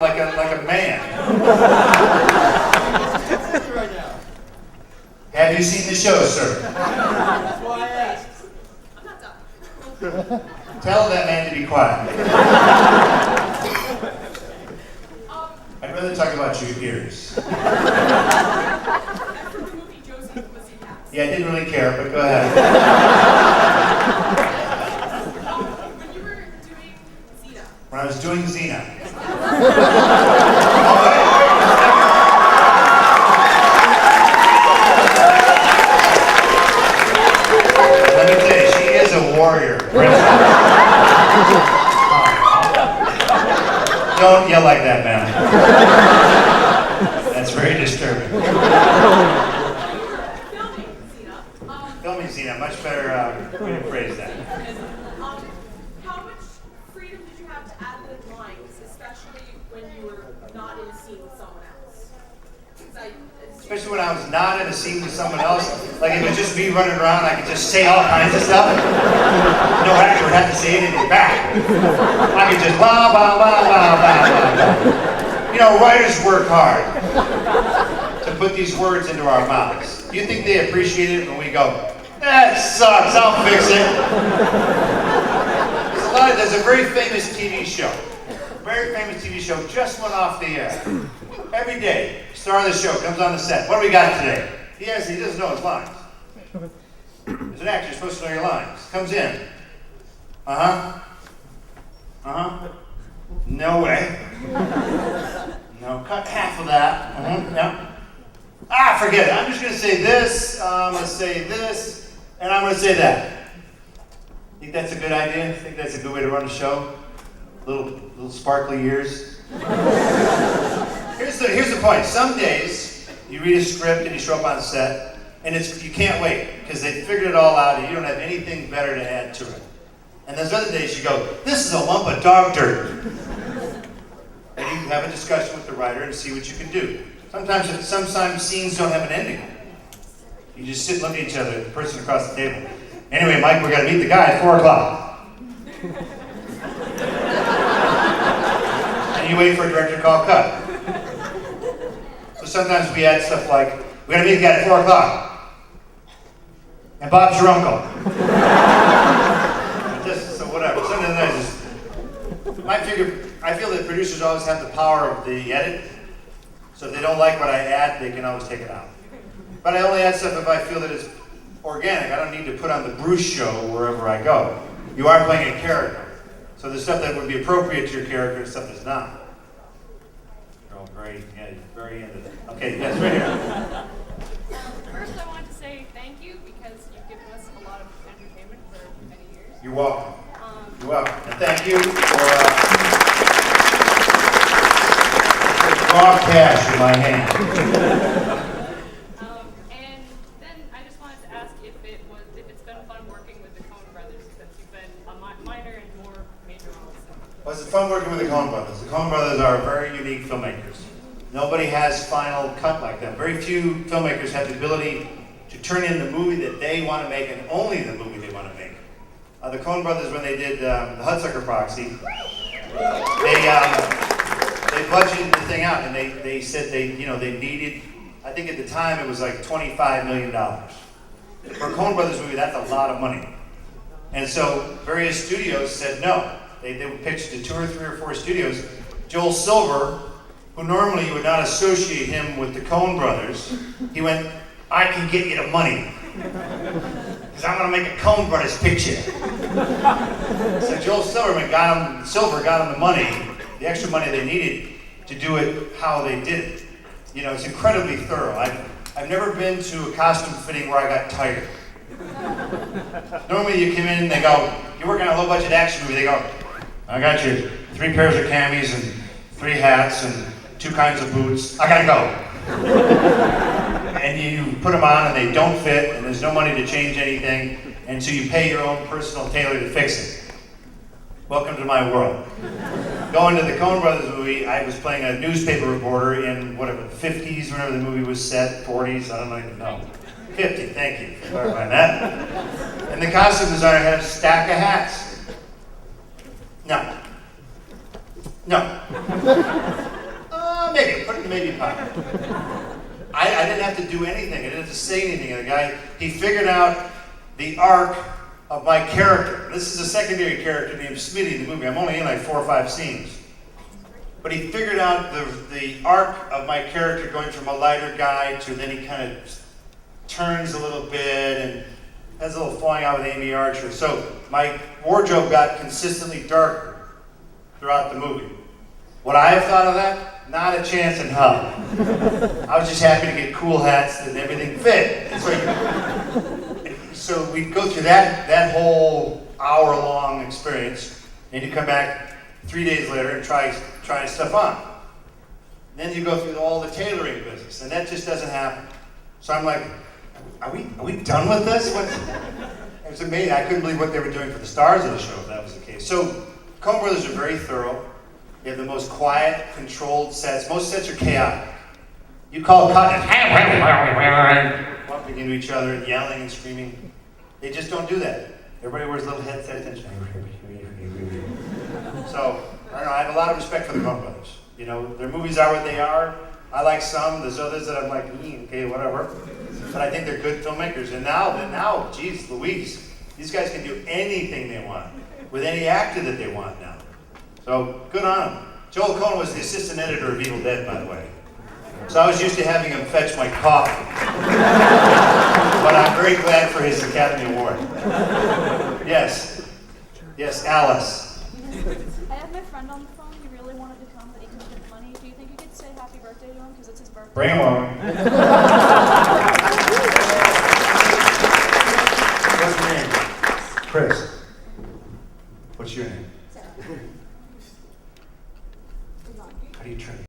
like a man. Have you seen the show, sir? That's why I asked. I'm not done. Tell that man to be quiet. I'd rather talk about your ears. From the movie Josie and the Pussycats. Yeah, I didn't really care, but go ahead. When you were doing Zeta. When I was doing Xena. Let me tell you, she is a warrior. Don't yell like that, man. That's very disturbing. Filming Zeta. Filming Xena, much better way to phrase that. How much freedom did you have to add in lines, especially when you were not in a scene with someone else? Especially when I was not in a scene with someone else. Like if it was just me running around, I could just say all kinds of stuff. No actor would have to say anything back. I could just blah, blah, blah, blah, blah, blah. You know, writers work hard to put these words into our mouths. Do you think they appreciate it when we go, that sucks, I'll fix it? There's a very famous TV show. Very famous TV show just went off the air. Every day, star of the show comes on the set. What do we got today? He doesn't know his lines. As an actor, you're supposed to know your lines. Comes in. Uh-huh. Uh-huh. No way. No, cut half of that. Uh-huh. Yeah. Ah, forget it. I'm just going to say this, I'm going to say this, and I'm going to say that. Think that's a good idea? Think that's a good way to run a show? Little sparkly ears. Here's the point. Some days you read a script and you show up on set and you can't wait because they figured it all out and you don't have anything better to add to it. And there's other days you go, this is a lump of dog dirt. And you have a discussion with the writer and see what you can do. Sometimes scenes don't have an ending. You just sit and look at each other, the person across the table. Anyway, Mike, we're gonna meet the guy at 4 o'clock. And you wait for a director call cut. So sometimes we add stuff like, we're gonna meet the guy at 4 o'clock. And Bob's your uncle. So whatever. Sometimes I feel that producers always have the power of the edit. So if they don't like what I add, they can always take it out. But I only add stuff if I feel that it's organic. I don't need to put on the Bruce show wherever I go. You are playing a character. So there's stuff that would be appropriate to your character and stuff that's not. Oh, great. Yeah, you're very into it. Okay, yes, right here. First, I want to say thank you because you've given us a lot of entertainment for many years. You're welcome. You're welcome. And thank you for raw cash in my hand. And then I just wanted to ask if it's been fun working with the Coen brothers since you've been a minor and more major roles. Well, it's fun working with the Coen brothers. The Coen brothers are very unique filmmakers. Nobody has final cut like them. Very few filmmakers have the ability to turn in the movie that they want to make and only the movie they want to make. The Coen brothers, when they did the Hudsucker Proxy, they budgeted the thing out and they said they needed, I think at the time it was like $25 million. For a Coen brothers movie, that's a lot of money. And so various studios said no. They would pitch to 2 or 3 or 4 studios. Joel Silver, who normally you would not associate him with the Coen brothers, he went, I can get you the money. Because I'm going to make a Coen brothers picture. So Joel Silver got him the money, the extra money they needed to do it how they did it. You know, it's incredibly thorough. I've never been to a costume fitting where I got tired. Normally you come in and they go, you're working on a low budget action movie, they go, I got you 3 pairs of camis and 3 hats and 2 kinds of boots. I gotta go. And you put them on and they don't fit and there's no money to change anything and so you pay your own personal tailor to fix it. Welcome to my world. Going to the Coen Brothers movie, I was playing a newspaper reporter in whatever, the 50s, whenever the movie was set, 40s, I don't even know. 50, thank you for clarifying that. And the costume designer had a stack of hats. No. maybe, put it in the maybe pocket. I didn't have to do anything. I didn't have to say anything. And the guy, he figured out the arc of my character. This is a secondary character named Smitty in the movie. I'm only in like 4 or 5 scenes. But he figured out the arc of my character going from a lighter guy to then he kind of turns a little bit and has a little falling out with Amy Archer. So my wardrobe got consistently darker throughout the movie. Would I have thought of that? Not a chance in hell. I was just happy to get cool hats and everything fit. So we'd go through that whole hour-long experience, and you come back 3 days later and try stuff on. Then you go through all the tailoring business, and that just doesn't happen. So I'm like, are we done with this? It was amazing. I couldn't believe what they were doing for the stars of the show if that was the case. So Coen Brothers are very thorough. They have the most quiet, controlled sets. Most sets are chaotic. You call cut and bumping into each other and yelling and screaming. They just don't do that. Everybody wears little headsets and so I don't know. I have a lot of respect for the Coen Brothers. You know, their movies are what they are. I like some. There's others that I'm like, okay, whatever. But I think they're good filmmakers. And now, geez, Louise, these guys can do anything they want with any actor that they want now. So good on them. Joel Coen was the assistant editor of Evil Dead, by the way. So I was used to having him fetch my coffee. But I'm very glad for his Academy Award. Yes. Yes, Alice. I have my friend on the phone. He really wanted to come, but he couldn't get money. Do you think you could say happy birthday to him because it's his birthday? Bring him over.